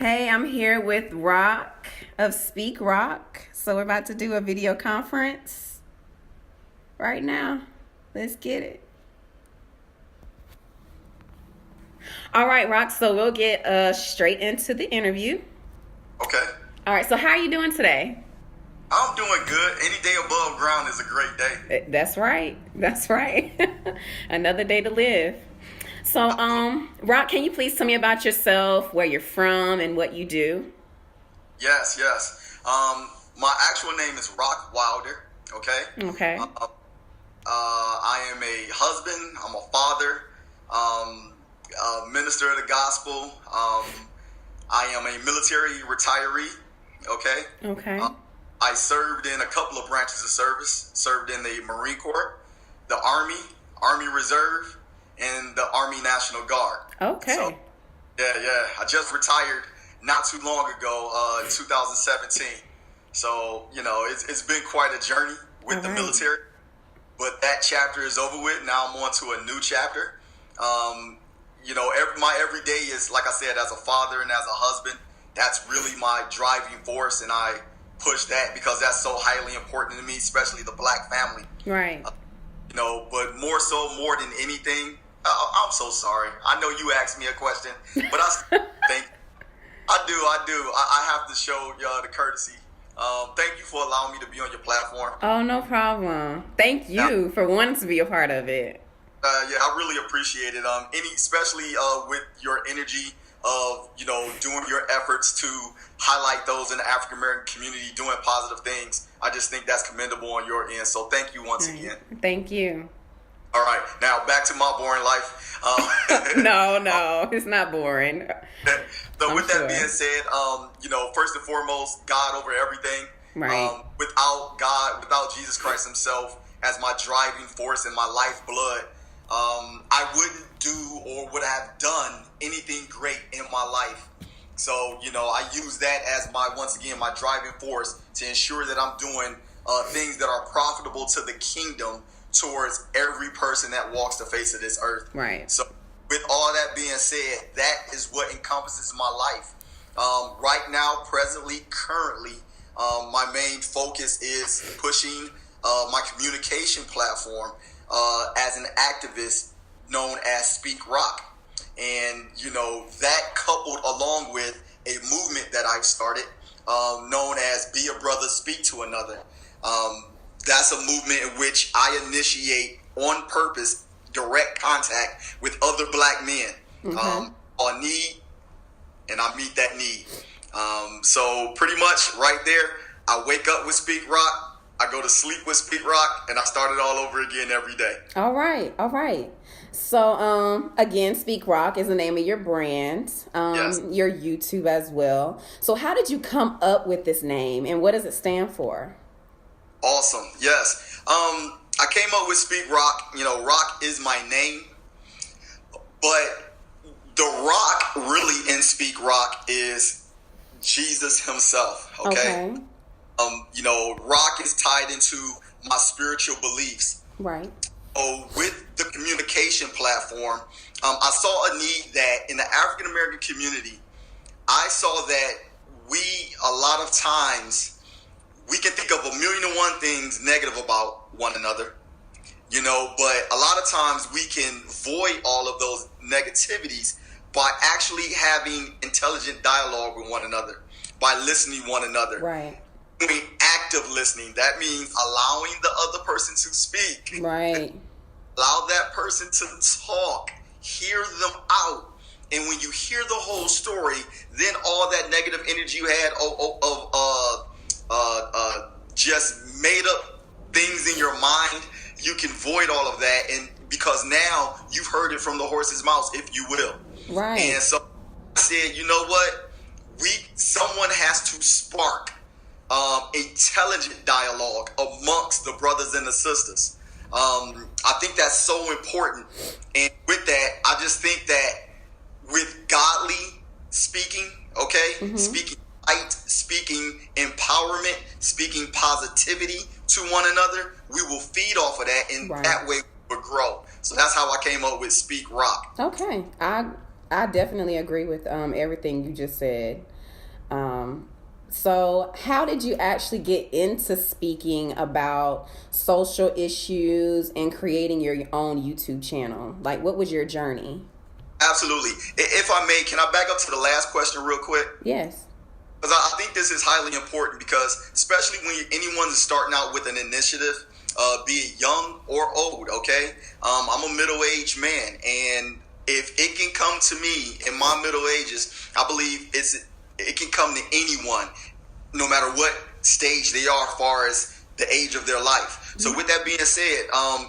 Hey, I'm here with Roc of SpeakRoc. So we're about to do a video conference right now. Let's get it. All right, Roc, so we'll get straight into the interview. Okay. All right, so how are you doing today? I'm doing good. Any day above ground is a great day. That's right. That's right. Another day to live. So, Roc, can you please tell me about yourself, where you're from, and what you do? Yes. My actual name is Roc Wilder. Okay. Okay. I am a husband. I'm a father. A minister of the gospel. I am a military retiree. Okay. Okay. I served in a couple of branches of service. Served in the Marine Corps, the Army, Army Reserve, and the Army National Guard. Okay. So, yeah. I just retired not too long ago, in 2017. So, it's been quite a journey with the military. But that chapter is over with. Now I'm on to a new chapter. My everyday is, like I said, as a father and as a husband. That's really my driving force, and I push that because that's so highly important to me, especially the Black family. Right. But more than anything, I'm so sorry. I know you asked me a question, but I still think I do. I have to show the courtesy. Thank you for allowing me to be on your platform. Oh, no problem. Thank you for wanting to be a part of it. I really appreciate it. Especially with your energy of doing your efforts to highlight those in the African American community doing positive things. I just think that's commendable on your end. So thank you once again. Thank you. All right, now back to my boring life. No, it's not boring. So with that being said, first and foremost, God over everything. Right. Without God, without Jesus Christ himself as my driving force and my lifeblood, I wouldn't do or would have done anything great in my life. So, I use that as my driving force to ensure that I'm doing things that are profitable to the kingdom towards every person that walks the face of this earth. Right. So with all that being said, that is what encompasses my life. Right now, currently, my main focus is pushing my communication platform as an activist known as SpeakRoc. And, that coupled along with a movement that I've started known as Be a Brother, Speak to Another. That's a movement in which I initiate on purpose direct contact with other Black men on need, and I meet that need. So pretty much right there, I wake up with SpeakRoc, I go to sleep with SpeakRoc, and I start it all over again every day. All right. So, again, SpeakRoc is the name of your brand, Yes. your YouTube as well. So how did you come up with this name, and what does it stand for? Awesome. Yes. I came up with SpeakRoc. Roc is my name, but the rock really in SpeakRoc is Jesus himself. Okay. Roc is tied into my spiritual beliefs. Right. Oh, with the communication platform, I saw a need that in the African American community, I saw that a lot of times, we can think of 1,000,001 things negative about one another, but a lot of times we can void all of those negativities by actually having intelligent dialogue with one another, by listening one another. Right. Doing active listening. That means allowing the other person to speak. Right. Allow that person to talk. Hear them out. And when you hear the whole story, then all that negative energy you had just made up things in your mind, you can void all of that, and because now you've heard it from the horse's mouth, if you will. Right. And so I said, you know what? Someone has to spark intelligent dialogue amongst the brothers and the sisters. I think that's so important. And with that, I just think that with godly speaking, speaking light, speaking empowerment, speaking positivity to one another, we will feed off of that, and that way we will grow. So that's how I came up with SpeakRoc. Okay. I definitely agree with everything you just said. So how did you actually get into speaking about social issues and creating your own YouTube channel? Like, what was your journey? Absolutely. If I may, can I back up to the last question real quick? Yes. Because I think this is highly important, because especially when anyone is starting out with an initiative, be it young or old, okay? I'm a middle-aged man, and if it can come to me in my middle ages, I believe it can come to anyone, no matter what stage they are as far as the age of their life. So with that being said,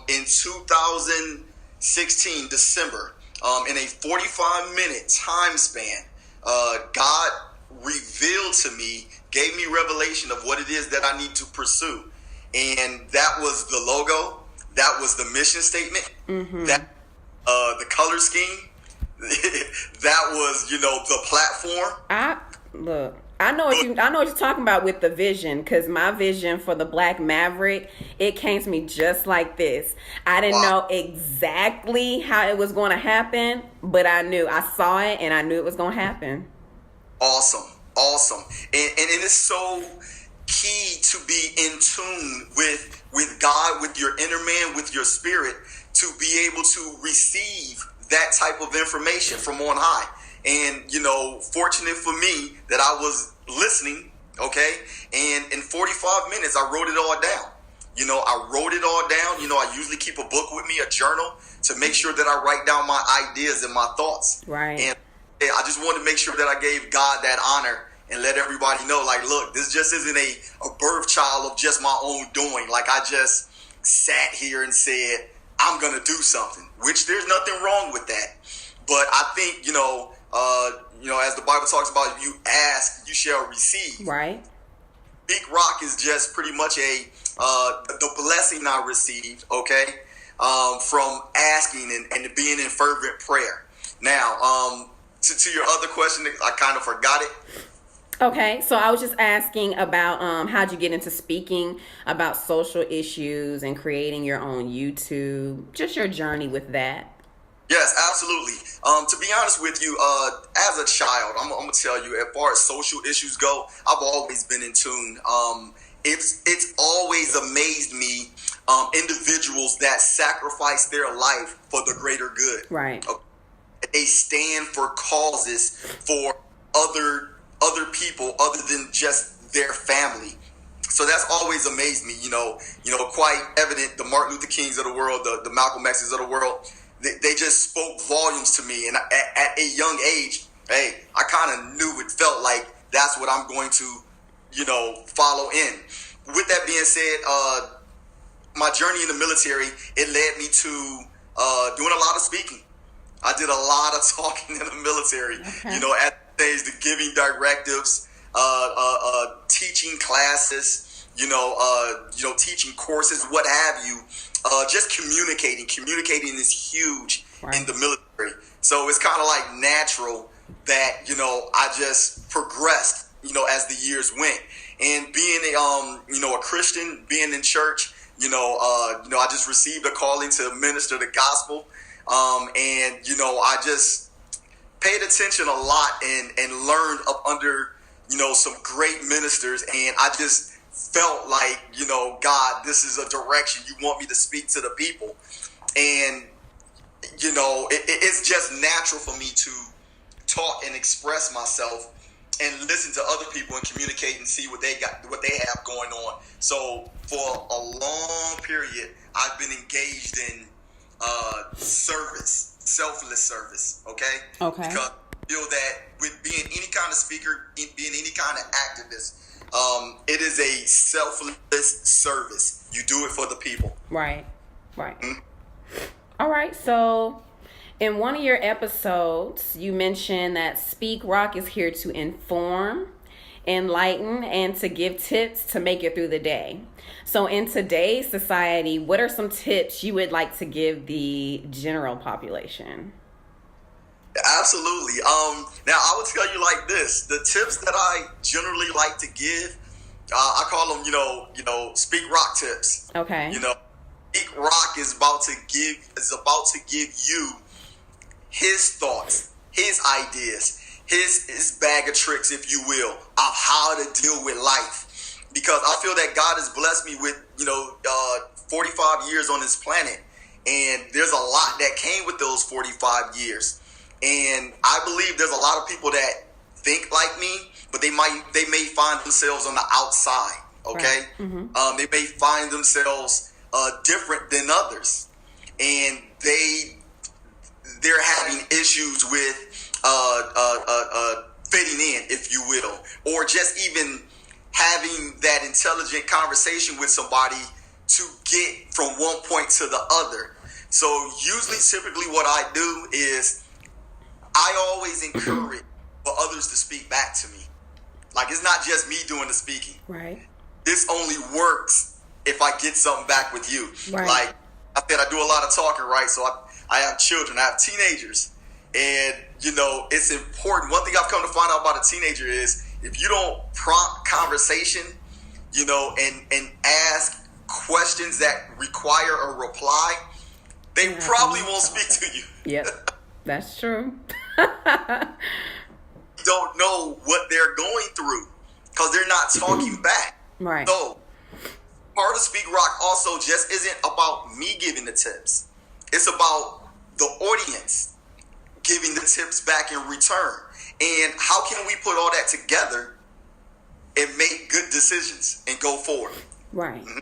in 2016, December, in a 45-minute time span, God revealed to me, gave me revelation of what it is that I need to pursue. And that was the logo, that was the mission statement, that the color scheme, that was, the platform. I know what you're talking about with the vision, because my vision for the Black Maverick, it came to me just like this. I didn't know exactly how it was going to happen, but I saw it and I knew it was going to happen. Awesome. And it is so key to be in tune with God, with your inner man, with your spirit, to be able to receive that type of information from on high. And, fortunate for me that I was listening, okay? And in 45 minutes, I wrote it all down. I usually keep a book with me, a journal, to make sure that I write down my ideas and my thoughts. Right. And I just wanted to make sure that I gave God that honor and let everybody know, like, look, this just isn't a birth child of just my own doing. Like, I just sat here and said, I'm going to do something, which there's nothing wrong with that. But I think, as the Bible talks about, if you ask, you shall receive. Right. SpeakRoc is just pretty much the blessing I received, okay, from asking and being in fervent prayer. Now, to your other question, I kind of forgot it. Okay, so I was just asking about how'd you get into speaking about social issues and creating your own YouTube, just your journey with that. Yes, absolutely. To be honest with you, as a child, I'm going to tell you, as far as social issues go, I've always been in tune. It's always amazed me, individuals that sacrifice their life for the greater good. Right. They stand for causes for other people other than just their family. So that's always amazed me. Quite evident, the Martin Luther Kings of the world, the Malcolm X's of the world. They just spoke volumes to me. And at a young age, hey, I kind of knew it felt like that's what I'm going to, follow in. With that being said, my journey in the military, it led me to doing a lot of speaking. I did a lot of talking in the military, okay. At the giving directives, teaching classes, teaching courses, what have you. Just communicating is huge in the military. So it's kind of like natural that, I just progressed, as the years went. And being a Christian, being in church, I just received a calling to minister the gospel. And I just paid attention a lot and learned up under, some great ministers. And I just felt like, God, this is a direction you want me to speak to the people. And, it's just natural for me to talk and express myself and listen to other people and communicate and see what they have going on. So for a long period, I've been engaged in service, selfless service, okay? Okay. Because I feel that with being any kind of speaker, being any kind of activist, it is a selfless service. You do it for the people. Right. Mm-hmm. All right. So in one of your episodes, you mentioned that SpeakRoc is here to inform, enlighten, and to give tips to make it through the day. So in today's society, what are some tips you would like to give the general population? Absolutely. Now, I would tell you like this. The tips that I generally like to give, I call them, SpeakRoc tips. Okay. SpeakRoc is about to give you his thoughts, his ideas, his bag of tricks, if you will, of how to deal with life. Because I feel that God has blessed me with, 45 years on this planet. And there's a lot that came with those 45 years. And I believe there's a lot of people that think like me, but they may find themselves on the outside. Okay. Right. Mm-hmm. They may find themselves different than others. And they're having issues with fitting in, if you will, or just even having that intelligent conversation with somebody to get from one point to the other. So usually, typically what I do is I always encourage for others to speak back to me. Like, it's not just me doing the speaking. Right. This only works if I get something back with you. Right. Like I said, I do a lot of talking, right? So I have children, I have teenagers. And, it's important. One thing I've come to find out about a teenager is if you don't prompt conversation, and ask questions that require a reply, they probably won't speak to you. Yep, that's true. Don't know what they're going through because they're not talking back. Right. So part of SpeakRoc also just isn't about me giving the tips. It's about the audience giving the tips back in return. And how can we put all that together and make good decisions and go forward? Right. Mm-hmm.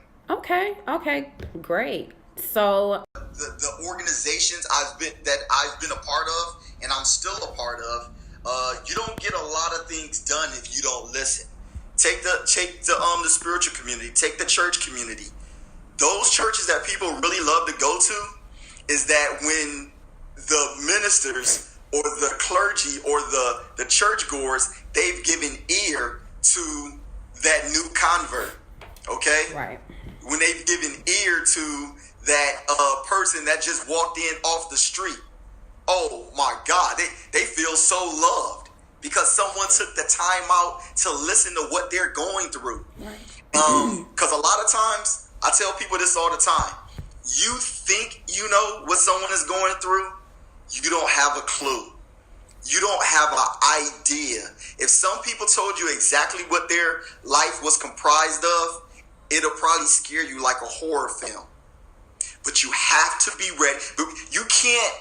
Okay. Great. So the organizations I've been a part of, and I'm still a part of, you don't get a lot of things done if you don't listen. Take the spiritual community, take the church community. Those churches that people really love to go to is that when the ministers or the clergy or the churchgoers, they've given ear to that new convert. Okay? Right. When they've given ear to that person that just walked in off the street. Oh my God, they feel so loved because someone took the time out to listen to what they're going through. Right. Because a lot of times, I tell people this all the time. You think you know what someone is going through, you don't have a clue. You don't have an idea. If some people told you exactly what their life was comprised of, it'll probably scare you like a horror film. But you have to be ready. You can't.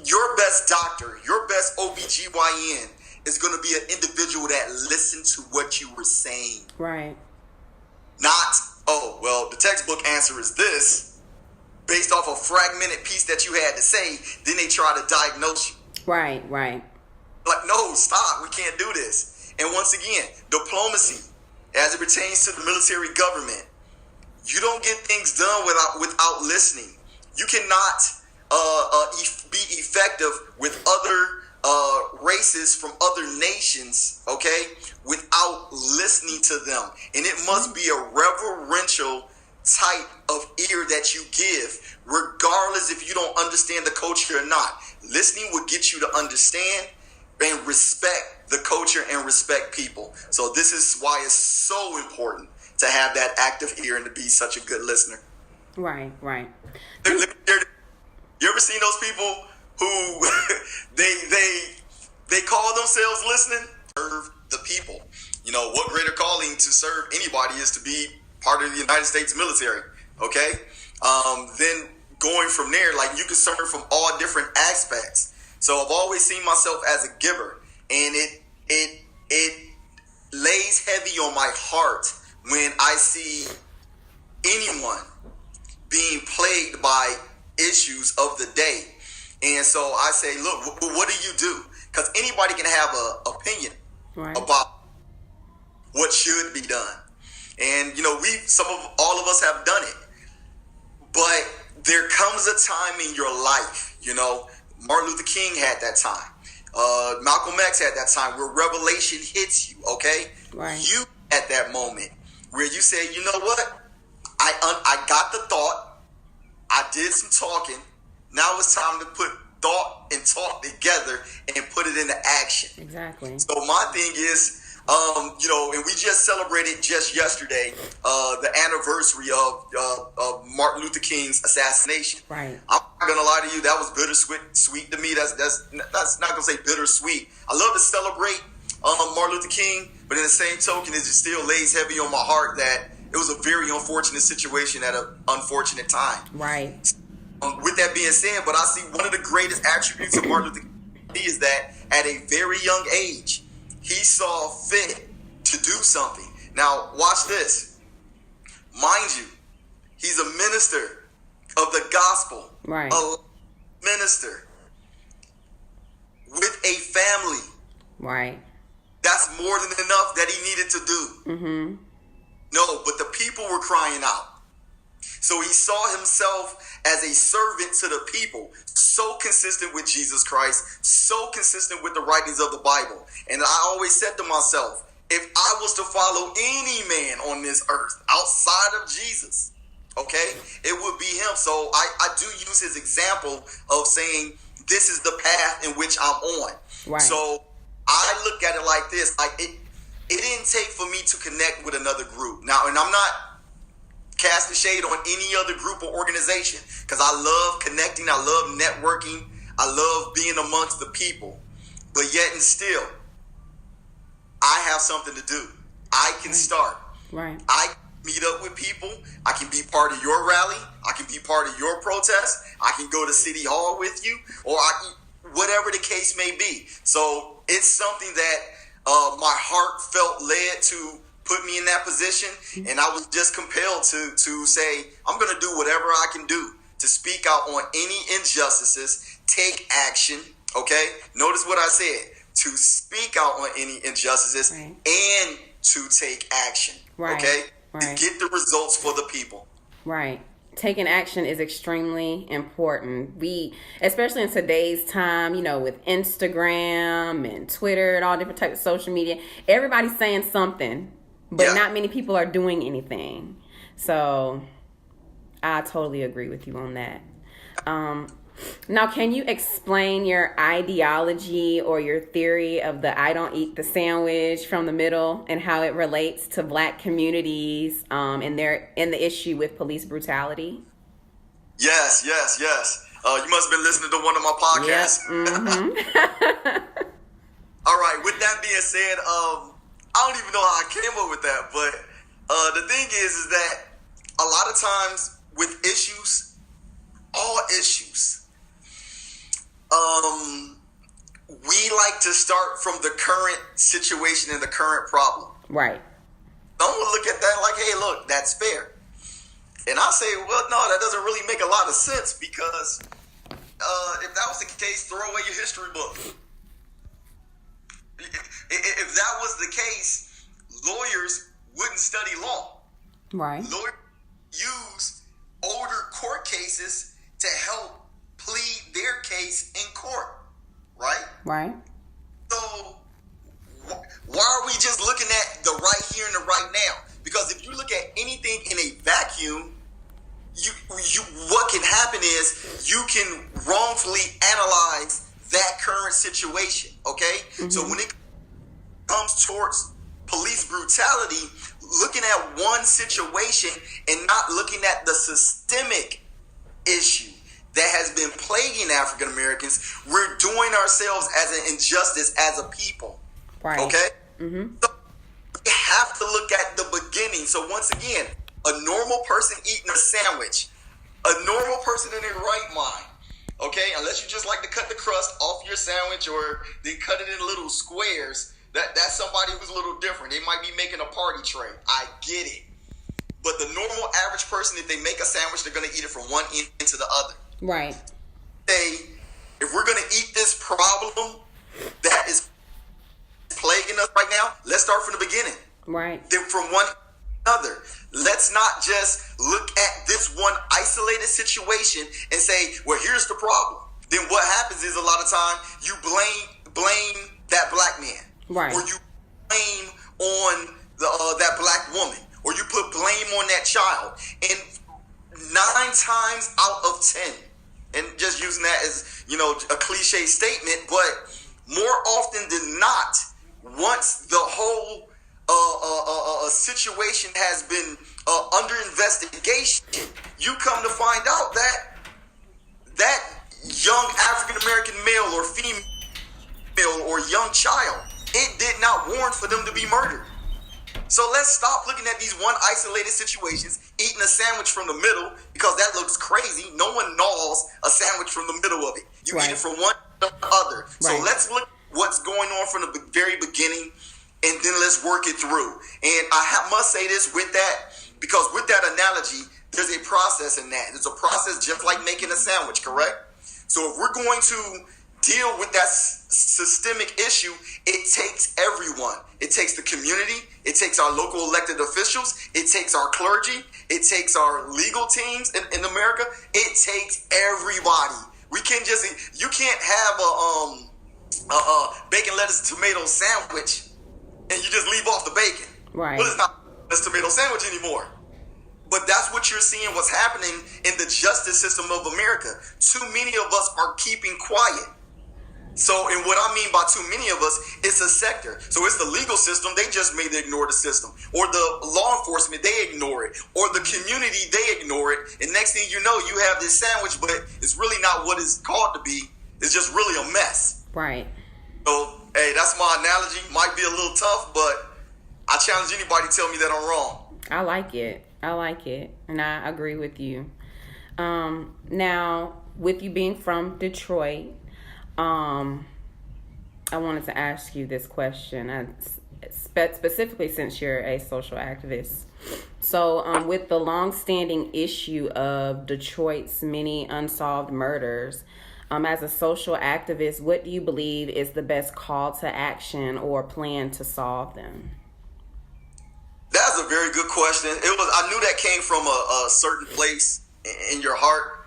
Your best doctor, your best OBGYN is going to be an individual that listened to what you were saying. Right. Not, the textbook answer is this, based off a fragmented piece that you had to say, then they try to diagnose you. Right. Like, no, stop, we can't do this. And once again, diplomacy, as it pertains to the military government, you don't get things done without listening. You cannot be effective with other races from other nations, okay, without listening to them. And it must be a reverential type of ear that you give, regardless if you don't understand the culture or not. Listening will get you to understand and respect the culture and respect people. So this is why it's so important to have that active ear and to be such a good listener. Right. You ever seen those people who they call themselves listening? Serve the people. What greater calling to serve anybody is to be part of the United States military. Okay? Then going from there, like, you can serve from all different aspects. So I've always seen myself as a giver, and it lays heavy on my heart when I see anyone being plagued by issues of the day. And so I say, look, what do you do? Because anybody can have an opinion about what should be done. And, all of us have done it. But there comes a time in your life, Martin Luther King had that time. Malcolm X had that time where revelation hits you, okay? Right. You at that moment where you say, you know what? I got the thought. I did some talking. Now it's time to put thought and talk together and put it into action. Exactly. So my thing is, And we just celebrated just yesterday the anniversary of Martin Luther King's assassination. Right. I'm not gonna lie to you, that was bittersweet to me. That's not gonna say bittersweet. I love to celebrate Martin Luther King, but in the same token, it just still lays heavy on my heart that it was a very unfortunate situation at an unfortunate time. Right. With that being said, but I see one of the greatest attributes of Martin Luther King is that at a very young age, he saw fit to do something. Now, watch this. Mind you, he's a minister of the gospel. Right. A minister with a family. Right. That's more than enough that he needed to do. Mm-hmm. No, but the people were crying out. So he saw himself as a servant to the people, so consistent with Jesus Christ, so consistent with the writings of the Bible. And I always said to myself, if I was to follow any man on this earth outside of Jesus, okay, it would be him. So I do use his example of saying, this is the path in which I'm on. Right. So I look at it like this, like it didn't take for me to connect with another group. Now, and I'm not casting shade on any other group or organization, because I love connecting, I love networking, I love being amongst the people. But yet and still, I have something to do. I can start. Right. I meet up with people. I can be part of your rally. I can be part of your protest. I can go to City Hall with you, or whatever the case may be. So it's something that my heart felt led to put me in that position, and I was just compelled to say, I'm going to do whatever I can do to speak out on any injustices, take action, okay? Notice what I said, to speak out on any injustices, right, and to take action, right, okay? Right. To get the results for the people. Right. Taking action is extremely important. Especially in today's time, with Instagram and Twitter and all different types of social media, everybody's saying something, but not many people are doing anything. So I totally agree with you on that. Now, can you explain your ideology or your theory of the I don't eat the sandwich from the middle and how it relates to Black communities in the issue with police brutality? Yes. You must have been listening to one of my podcasts. Yep. Mm-hmm. All right. With that being said, I don't even know how I came up with that, but the thing is that a lot of times with issues, all issues, we like to start from the current situation and the current problem. Right. Someone will look at that like, hey, look, that's fair. And I say, well, no, that doesn't really make a lot of sense, because if that was the case, throw away your history book. If that was the case, lawyers wouldn't study law. Right. Lawyers use older court cases to help plead their case in court, right? Right. So why are we just looking at the right here and the right now? Because if you look at anything in a vacuum, you what can happen is you can wrongfully analyze that current situation, okay? Mm-hmm. So when it comes towards police brutality, looking at one situation and not looking at the systemic issue that has been plaguing African Americans, we're doing ourselves as an injustice as a people. Right. Okay? Mm-hmm. So we have to look at the beginning. So once again, a normal person eating a sandwich, a normal person in their right mind, okay, unless you just like to cut the crust off your sandwich or then cut it in little squares, that's somebody who's a little different. They might be making a party tray. I get it. But the normal average person, if they make a sandwich, they're going to eat it from one end to the other. Right. Say, if we're going to eat this problem that is plaguing us right now, let's start from the beginning. Right. Then from one another. Let's not just look at this one isolated situation and say, well, here's the problem. Then what happens is a lot of time you blame that black man. Right. Or you blame on that black woman. Or you put blame on that child. And 9 times out of 10, and just using that as, a cliche statement, but more often than not, once the whole situation has been under investigation, you come to find out that young African American male or female or young child, it did not warrant for them to be murdered. So let's stop looking at these one isolated situations, eating a sandwich from the middle, because that looks crazy. No one gnaws a sandwich from the middle of it. You eat it from one to the other. Right. So let's look at what's going on from the very beginning, and then let's work it through. And I must say this with that, because with that analogy, there's a process in that. There's a process just like making a sandwich, correct? So if we're going to deal with that systemic issue, it takes everyone. It takes the community. It takes our local elected officials. It takes our clergy. It takes our legal teams in America. It takes everybody. We can't just, you can't have a bacon, lettuce, tomato sandwich and you just leave off the bacon. Right. Well, it's not a tomato sandwich anymore. But that's what you're seeing what's happening in the justice system of America. Too many of us are keeping quiet. So, and what I mean by too many of us, it's a sector. So it's the legal system, they just may ignore the system. Or the law enforcement, they ignore it. Or the community, they ignore it. And next thing you know, you have this sandwich, but it's really not what it's called to be. It's just really a mess. Right. So, hey, that's my analogy. Might be a little tough, but I challenge anybody to tell me that I'm wrong. I like it. And I agree with you. Now, with you being from Detroit, I wanted to ask you this question, specifically since you're a social activist. So, with the long-standing issue of Detroit's many unsolved murders, as a social activist, what do you believe is the best call to action or plan to solve them? That's a very good question. I knew that came from a certain place in your heart.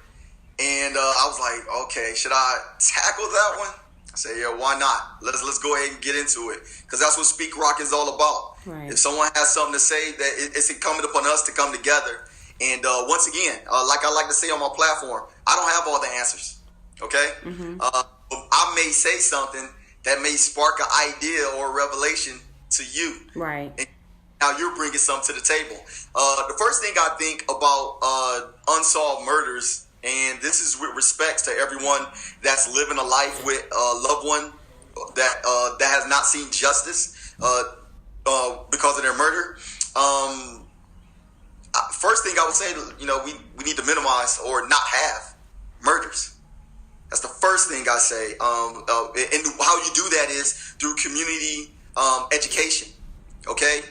And I was like, okay, should I tackle that one? I said, yeah, why not? Let's go ahead and get into it. Because that's what SpeakRoc is all about. Right. If someone has something to say, that it's incumbent upon us to come together. And once again, like I like to say on my platform, I don't have all the answers. Okay? Mm-hmm. I may say something that may spark an idea or a revelation to you. Right. And now you're bringing something to the table. The first thing I think about unsolved murders, and this is with respect to everyone that's living a life with a loved one that has not seen justice because of their murder. First thing I would say, we need to minimize or not have murders. That's the first thing I say. And how you do that is through community education, okay?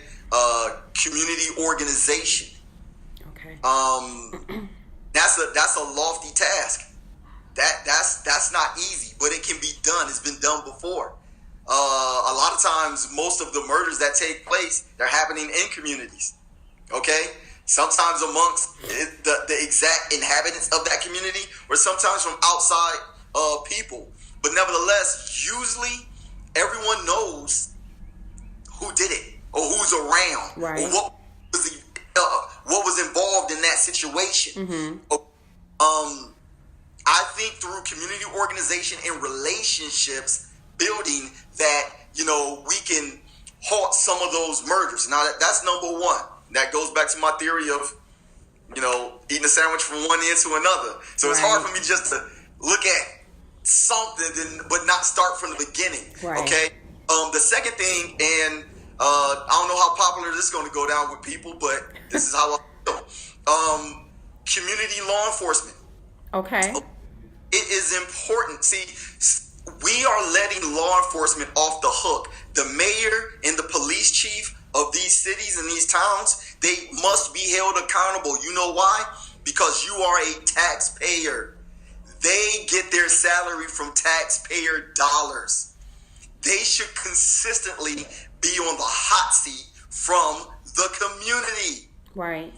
Community organization. Okay. That's a lofty task. That's not easy, but it can be done. It's been done before. A lot of times, most of the murders that take place, they're happening in communities. Okay? Sometimes amongst the exact inhabitants of that community, or sometimes from outside people. But nevertheless, usually everyone knows who did it or who's around, right, or what was involved in that situation. Mm-hmm. I think through community organization and relationships building that, we can halt some of those murders. Now that's number one. That goes back to my theory of, eating a sandwich from one end to another. So it's hard for me just to look at something but not start from the beginning. Right. Okay. The second thing, and I don't know how popular this is going to go down with people, but this is how I feel. Community law enforcement. Okay. It is important. See, we are letting law enforcement off the hook. The mayor and the police chief of these cities and these towns, they must be held accountable. You know why? Because you are a taxpayer. They get their salary from taxpayer dollars. They should consistently be on the hot seat from the community. Right.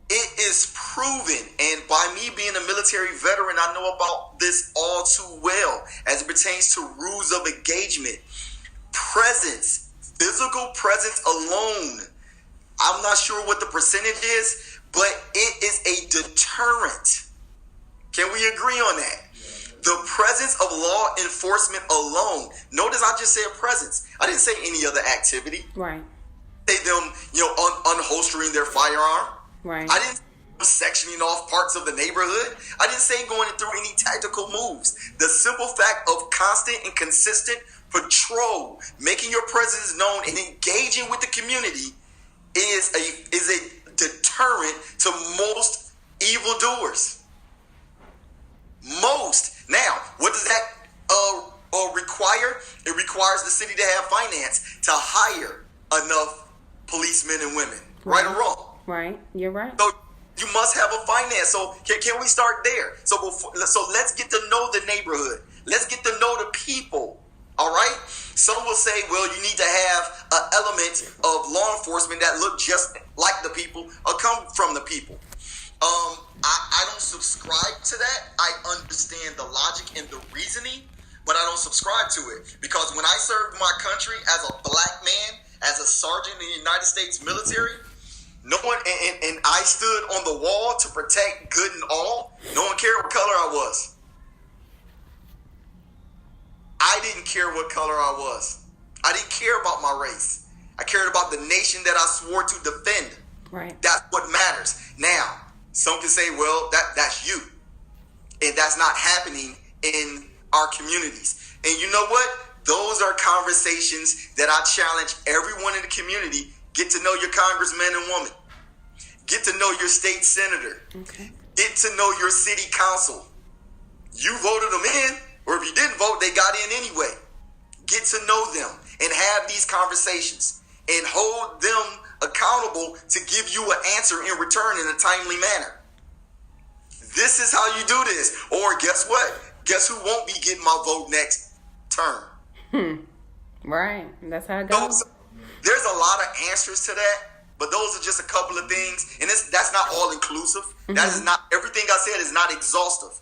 It is proven, and by me being a military veteran, I know about this all too well as it pertains to rules of engagement. Presence, physical presence alone, I'm not sure what the percentage is, but it is a deterrent. Can we agree on that? The presence of law enforcement alone. Notice I just said presence. I didn't say any other activity. Right. Say them, unholstering their firearm. Right. I didn't say sectioning off parts of the neighborhood. I didn't say going through any tactical moves. The simple fact of constant and consistent patrol, making your presence known and engaging with the community is a deterrent to most evildoers. Most. Now, what does that require? It requires the city to have finance to hire enough policemen and women. Right or wrong? Right. You're right. So you must have a finance. So can we start there? So let's get to know the neighborhood. Let's get to know the people. All right? Some will say, well, you need to have an element of law enforcement that look just like the people or come from the people. I don't subscribe to that. I understand the logic and the reasoning, but I don't subscribe to it. Because when I served my country as a black man, as a sergeant in the United States military, no one, and I stood on the wall to protect good and all. No one cared what color I was. I didn't care what color I was. I didn't care about my race. I cared about the nation that I swore to defend. Right. That's what matters. Now, some can say, well, that's you. And that's not happening in our communities. And you know what? Those are conversations that I challenge everyone in the community. Get to know your congressman and woman. Get to know your state senator. Okay. Get to know your city council. You voted them in, or if you didn't vote, they got in anyway. Get to know them and have these conversations and hold them accountable to give you an answer in return in a timely manner. This is how you do this. Or guess what? Guess who won't be getting my vote next term? Right. That's how it goes. There's a lot of answers to that, but those are just a couple of things. And that's not all inclusive. Mm-hmm. That is not, everything I said is not exhaustive.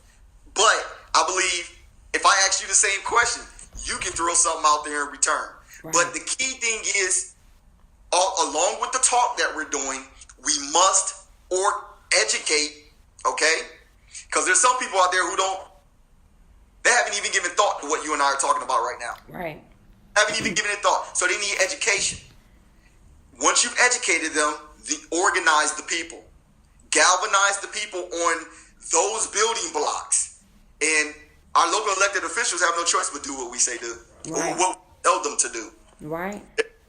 But I believe if I ask you the same question, you can throw something out there in return. Right. But the key thing is, along with the talk that we're doing, we must educate, okay? Because there's some people out there who they haven't even given thought to what you and I are talking about right now. Right. Haven't even given it thought. So they need education. Once you've educated them, organize the people. Galvanize the people on those building blocks. And our local elected officials have no choice but do what we say do. Right. What we tell them to do. Right.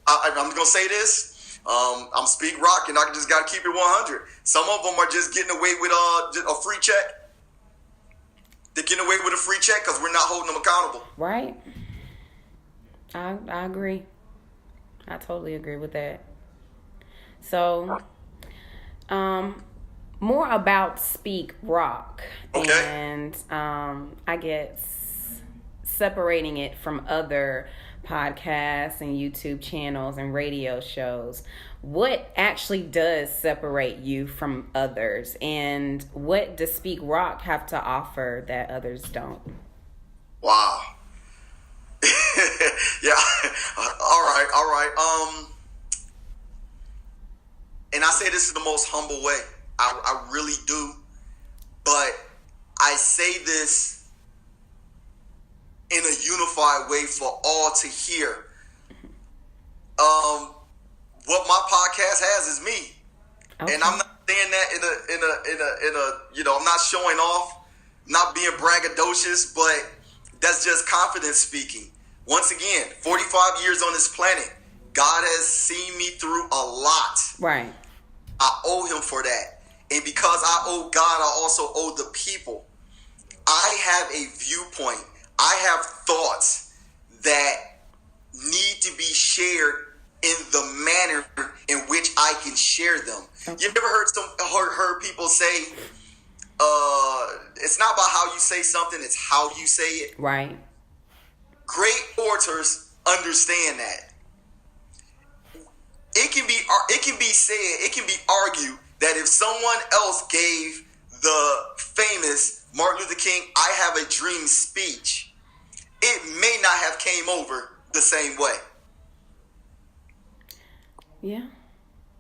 I'm going to say this. I'm SpeakRoc, and I just got to keep it 100. Some of them are just getting away with a free check. They're getting away with a free check because we're not holding them accountable. Right. I agree. I totally agree with that. So, more about SpeakRoc. Okay. And I guess separating it from other podcasts and YouTube channels and radio shows. What actually does separate you from others, and what does SpeakRoc have to offer that others don't? Wow. Yeah. All right. And I say this in the most humble way. I really do. But I say this in a unified way for all to hear. What my podcast has is me. Okay. And I'm not saying that in a I'm not showing off, not being braggadocious, but that's just confidence speaking. Once again, 45 years on this planet, God has seen me through a lot. Right. I owe him for that. And because I owe God, I also owe the people. I have a viewpoint. I have thoughts that need to be shared in the manner in which I can share them. Okay. You ever heard people say, it's not about how you say something, it's how you say it. Right. Great orators understand that. It can be said, it can be argued that if someone else gave the famous Martin Luther King "I Have a Dream" speech, it may not have came over the same way. Yeah.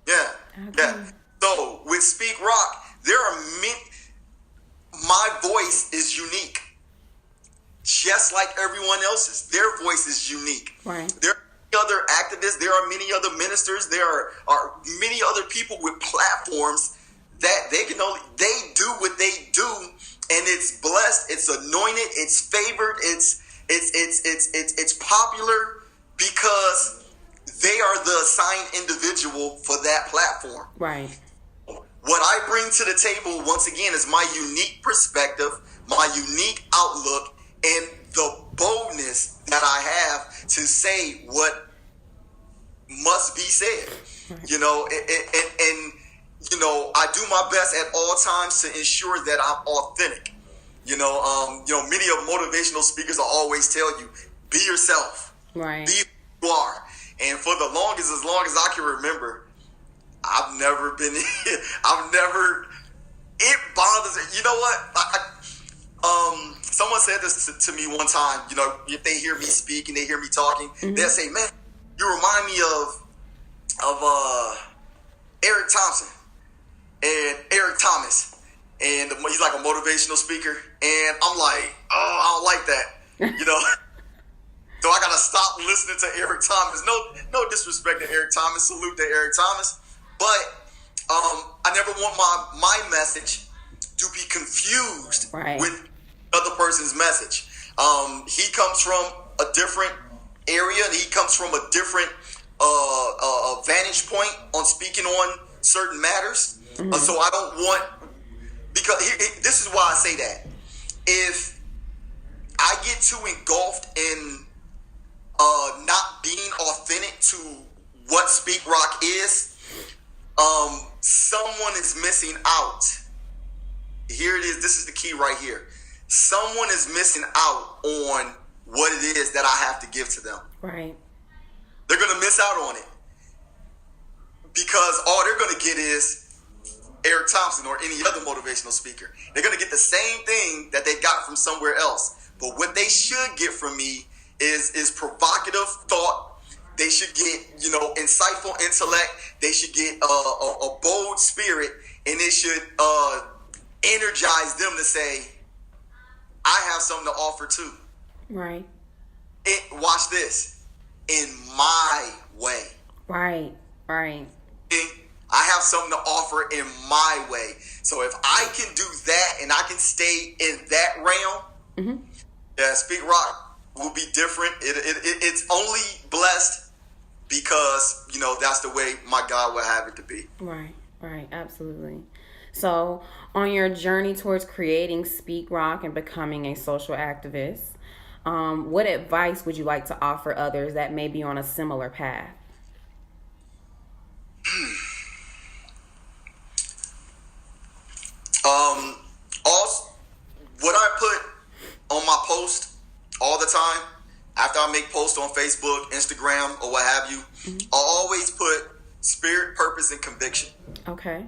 Yeah. Yeah. So with SpeakRoc, there are my voice is unique. just like everyone else's. Their voice is unique. Right. There are other activists. There are many other ministers. There are many other people with platforms that they do what they do, and it's blessed. It's anointed. It's favored. It's popular because they are the assigned individual for that platform. Right. What I bring to the table, once again, is my unique perspective, my unique outlook, and the boldness that I have to say what must be said. You know, and you know, I do my best at all times to ensure that I'm authentic. You know, many of motivational speakers will always tell you, be yourself. Right. Be who you are. And for the longest, as long as I can remember, I've never been. It bothers me. You know what? Someone said this to me one time. You know, if they hear me speak and they hear me talking, they'll say, "Man, you remind me of Eric Thompson and Eric Thomas." And he's like a motivational speaker. And I'm like, oh, I don't like that. You know? So I got to stop listening to Eric Thomas. No disrespect to Eric Thomas. Salute to Eric Thomas. But I never want my message to be confused with other person's message. He comes from a different area. And he comes from a different vantage point on speaking on certain matters. So I don't want... Because this is why I say that. If I get too engulfed in not being authentic to what SpeakRoc is, someone is missing out. Here it is. This is the key right here. Someone is missing out on what it is that I have to give to them. Right. They're going to miss out on it. Because all they're going to get is Eric Thompson or any other motivational speaker. They're going to get the same thing that they got from somewhere else. But what they should get from me is provocative thought. They should get, insightful intellect. They should get a bold spirit, and it should energize them to say, I have something to offer too. Right. Watch this. In my way. Right. I have something to offer in my way. So if I can do that and I can stay in that realm, SpeakRoc will be different. It's only blessed because, that's the way my God will have it to be. Right, absolutely. So on your journey towards creating SpeakRoc and becoming a social activist, what advice would you like to offer others that may be on a similar path? What I put on my post all the time, after I make posts on Facebook, Instagram, or what have you, I always put spirit, purpose, and conviction. Okay.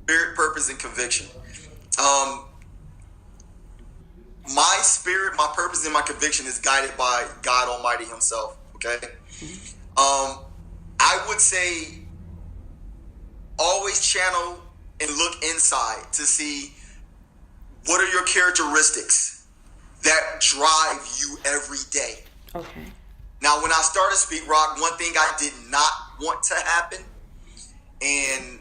Spirit, purpose, and conviction. My spirit, my purpose, and my conviction is guided by God Almighty Himself. Okay. I would say always channel and look inside to see what are your characteristics that drive you every day. Okay. Now, when I started SpeakRoc, one thing I did not want to happen, and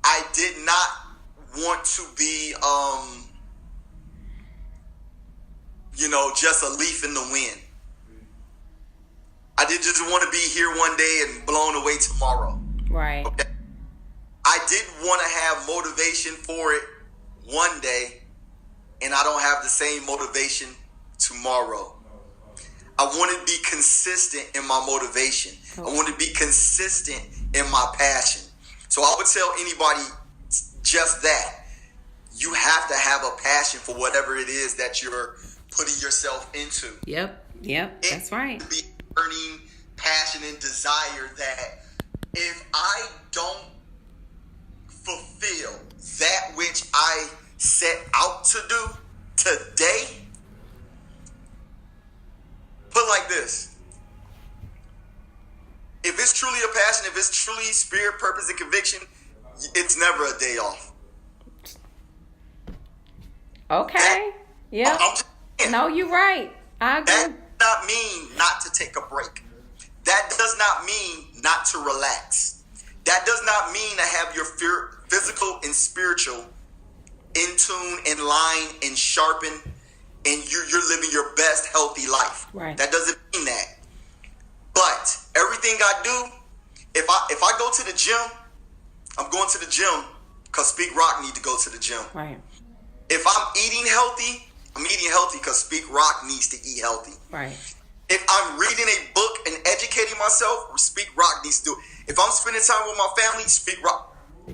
I did not want to be, just a leaf in the wind. I didn't just want to be here one day and blown away tomorrow. Right. Okay? I didn't want to have motivation for it one day, and I don't have the same motivation tomorrow. I want to be consistent in my motivation. I want to be consistent in my passion. So I would tell anybody just that. You have to have a passion for whatever it is that you're putting yourself into. Yep, that's right. To be burning passion and desire that if I don't fulfill that which I set out to do today, put it like this. If it's truly a passion, if it's truly spirit, purpose, and conviction, it's never a day off. Okay. Yeah. I'm just No, you're right. I agree. That does not mean not to take a break. That does not mean not to relax. That does not mean to have your physical and spiritual in tune, in line, and sharpened, and you're living your best healthy life. Right. That doesn't mean that. But everything I do, if I go to the gym, I'm going to the gym because SpeakRoc need to go to the gym. Right. If I'm eating healthy, I'm eating healthy because SpeakRoc needs to eat healthy. Right. If I'm reading a book and educating myself, SpeakRoc needs to do it. If I'm spending time with my family, SpeakRoc.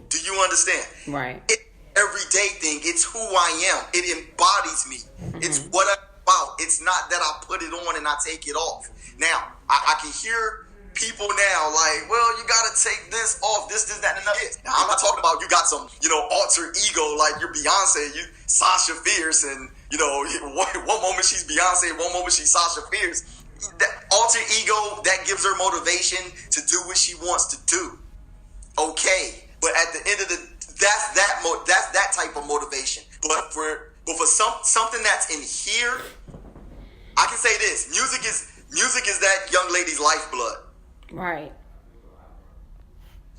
Do you understand? Right. It's an everyday thing. It's who I am. It embodies me. It's what I'm about. It's not that I put it on and I take it off. Now, I can hear people now like, well, you got to take this off, this, that, and another. Now, I'm not talking about you got some, alter ego like you're Beyonce, you Sasha Fierce, and, one moment she's Beyonce, one moment she's Sasha Fierce. That alter ego, that gives her motivation to do what she wants to do. Okay. But at the end of that's that type of motivation. But for something that's in here, I can say this: music is that young lady's lifeblood. Right.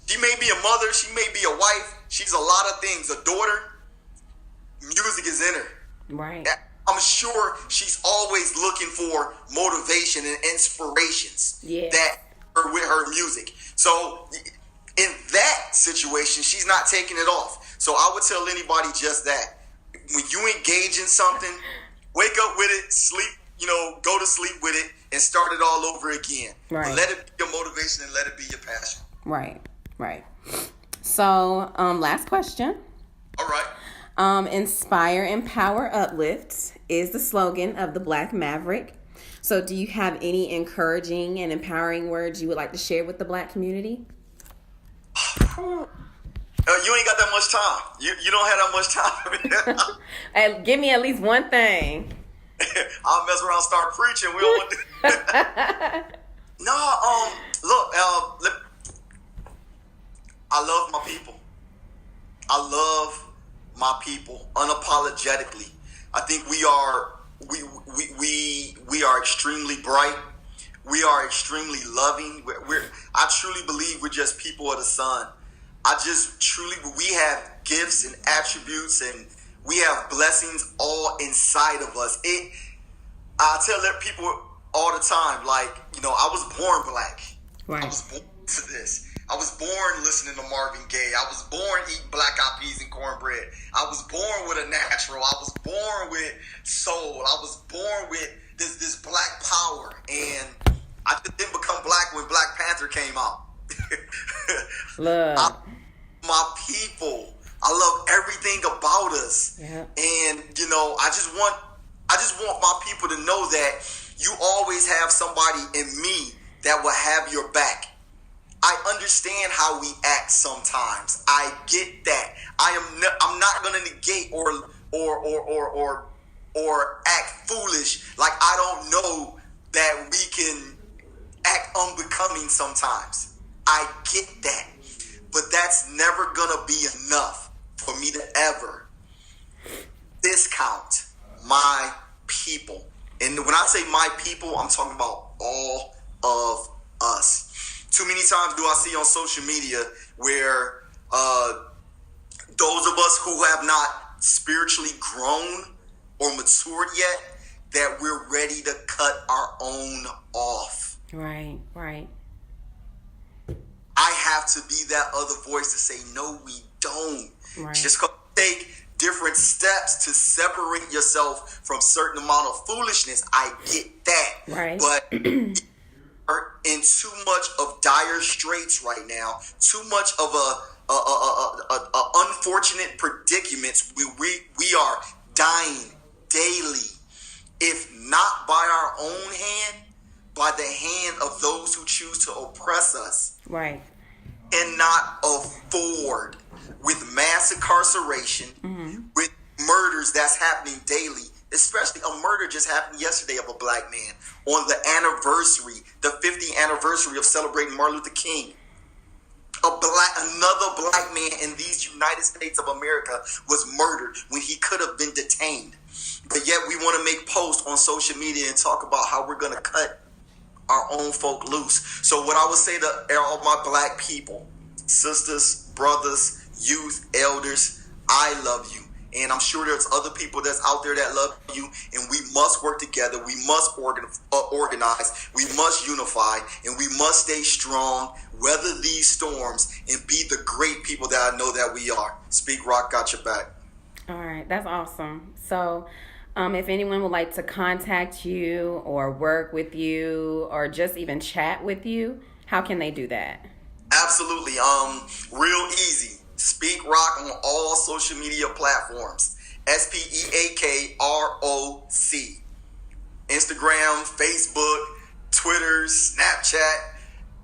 She may be a mother, she may be a wife, she's a lot of things. A daughter. Music is in her. Right. I'm sure she's always looking for motivation and inspirations that are with her music. So in that situation, she's not taking it off. So I would tell anybody just that. When you engage in something, wake up with it, sleep, go to sleep with it, and start it all over again. Right. But let it be your motivation and let it be your passion. Right. So, last question. All right. Inspire, empower, uplift is the slogan of the Black Maverick. So do you have any encouraging and empowering words you would like to share with the Black community? You ain't got that much time. You don't have that much time. And give me at least one thing. I'll mess around and start preaching. We don't want to. No, look, I love my people. I love my people unapologetically. I think we are extremely bright. We are extremely loving. I truly believe we're just people of the sun. We have gifts and attributes, and we have blessings all inside of us. I tell people all the time, like, I was born black. Right. I was born to this. I was born listening to Marvin Gaye. I was born eating black-eyed peas and cornbread. I was born with a natural. I was born with soul. I was born with this black power. And I didn't become black when Black Panther came out. Love. My people. I love everything about us. Yeah. And, I just want my people to know that you always have somebody in me that will have your back. I understand how we act sometimes. I get that. I'm not going to negate or act foolish like I don't know that we can act unbecoming sometimes. I get that. But that's never going to be enough for me to ever discount my people. And when I say my people, I'm talking about all of us. Too many times do I see on social media where those of us who have not spiritually grown or matured yet, that we're ready to cut our own off. Right. I have to be that other voice to say, no, we don't. Right. Just take different steps to separate yourself from certain amount of foolishness. I get that. Right. But are in too much of dire straits right now, too much of a unfortunate predicaments where we are dying daily, if not by our own hand, by the hand of those who choose to oppress us. Right. And not afford, with mass incarceration, with murders that's happening daily. Especially a murder just happened yesterday of a black man on the 50th anniversary of celebrating Martin Luther King. Another black man in these United States of America was murdered when he could have been detained. But yet we want to make posts on social media and talk about how we're going to cut our own folk loose. So what I would say to all my black people, sisters, brothers, youth, elders, I love you. And I'm sure there's other people that's out there that love you, and we must work together. We must organize. We must unify, and we must stay strong, weather these storms, and be the great people that I know that we are. SpeakRoc got your back. All right, that's awesome. So if anyone would like to contact you or work with you or just even chat with you, how can they do that? Absolutely. Real easy. SpeakRoc on all social media platforms. SpeakRoc. Instagram, Facebook, Twitter, Snapchat,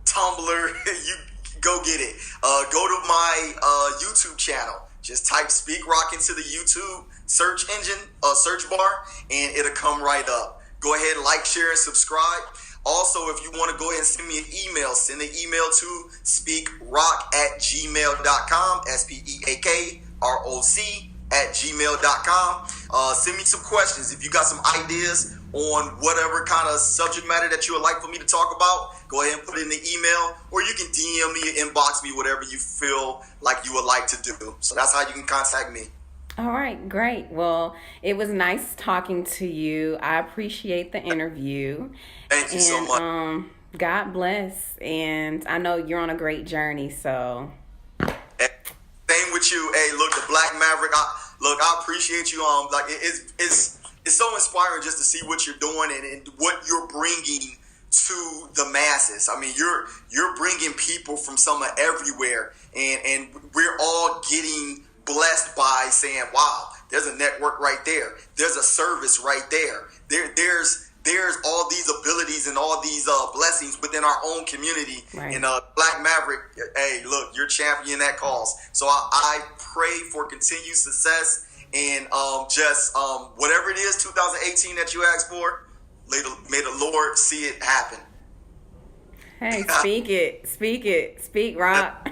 Tumblr. You go get it. Go to my YouTube channel. Just type SpeakRoc into the YouTube search engine, search bar, and it'll come right up. Go ahead, like, share, and subscribe. Also, if you want to go ahead and send me an email, send an email to speakroc@gmail.com, SpeakRoc@gmail.com. Send me some questions. If you got some ideas on whatever kind of subject matter that you would like for me to talk about, go ahead and put it in the email, or you can DM me, inbox me, whatever you feel like you would like to do. So that's how you can contact me. All right, great. Well, it was nice talking to you. I appreciate the interview. Thank you so much. God bless. And I know you're on a great journey, so. Same with you. Hey, look, the Black Maverick, I appreciate you. Like it's so inspiring just to see what you're doing and what you're bringing to the masses. I mean, you're bringing people from somewhere everywhere, and we're all getting blessed by saying, wow, there's a network right there. There's a service right there. There's all these abilities and all these blessings within our own community. Right. And Black Maverick, hey, look, you're championing that cause. So I pray for continued success and just whatever it is, 2018 that you asked for, may the Lord see it happen. Hey, speak it. Speak it. Speak, Roc.